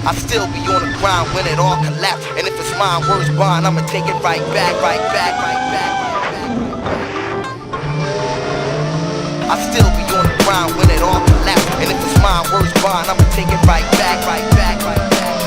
I still be on the grind when it all collapse. And if it's mine, words bond, I'ma take it right back, right back, right back, right back. I still be on the grind when it all collapse. And if it's mine, words bond, I'ma take it right back, right back, right back.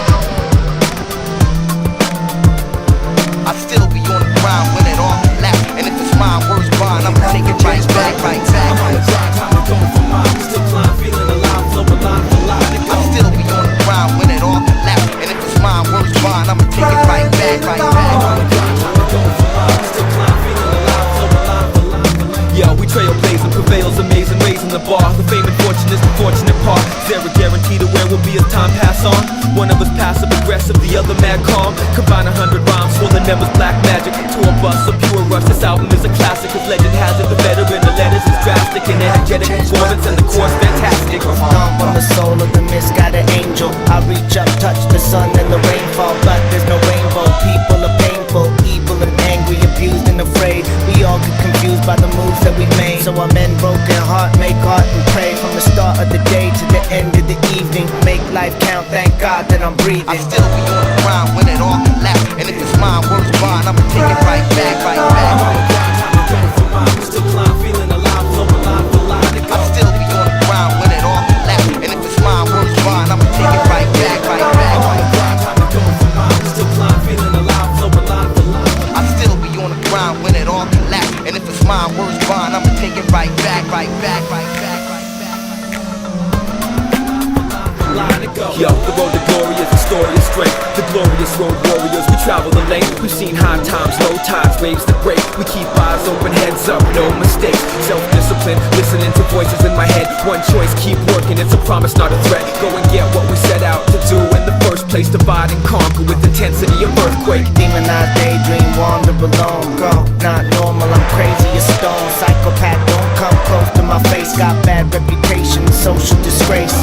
I still be on the grind when it all collapse. And if it's mine, words bond, I'ma take it right back, right back. I'm on the grind, time to go for mine. Still climb, feeling alive, flowing line for line. I still be on the grind when it all collapse. And if it's mine, words bond, I'ma take it right back, right back. I'm on the grind, time to go for mine. Still climb, feeling alive, flowing line for line. Yo, we trailblazing, prevails, amazing, raising the bar. The fame and fortune is the fortunate part. Is there a guarantee to where we'll be as time pass on? One of us passive aggressive, the other mad calm. Combine 100 rhymes, swollen members, black magic. Tour bus, a pure rush. This album is a classic, cause legend has it. The veteran, the letters is drastic and energetic performance, and the chorus fantastic. I'm the soul of the misguided angel. I reach up, touch the sun and the rainfall, but there's no rainbow. People are painful, evil and angry, abused and afraid. We all get confused by the moves that we made. So I'm in broken heart, make art and pray. From the start of the day to the end of the evening, make life count, thank God that I'm breathing. I still be on the grind when it all collapse. And if it's mine, words bond, I'ma take it right back, right back. I'm on the grind, time to go for mine. Still climb, feeling alive, flowing line for line. I still be on the grind when it all collapse. And if it's mine, words bond, I'ma take it right back, right back. I'm on the grind, time to go for mine. Still climb, feeling alive, flowing line for line. I still be on the grind when it all collapse. And if it's mine, words bond, I'ma take it right back, right back, right back, right back. Yo, the road to glory is a story of strength. The glorious road warriors, we travel the lane. We've seen high times, low times, waves to break. We keep eyes open, heads up, no mistakes. Self-discipline, listening to voices in my head. One choice, keep working, it's a promise, not a threat. Go and get what we set out to do in the first place. Divide and conquer with intensity of earthquake. Demonized daydream, wander alone. Go, not normal, I'm crazy as stone. Psychopath, don't come close to my face. Got bad reputation, social disgrace.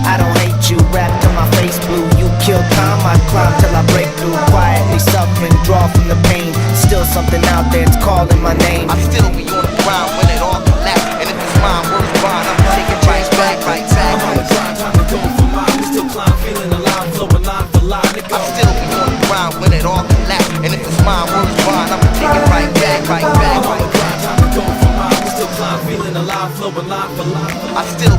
I don't hate you, rap to my face blue. You kill time, I climb till I break through. Quietly suffering, draw from the pain. Still something out there, it's calling my name. I still be on the grind when it all collapse. And if it's mine, words bond, I'ma take it right back, right back. I'm on the grind, time to go for mine. Still climb, feeling alive, flowing line for line. I still be on the grind when it all collapse. And if it's mine, words bond, I'ma take it right back, right back, I'm on right the grind, time to go for mine. Still climb, feeling alive, flowing line for line. I still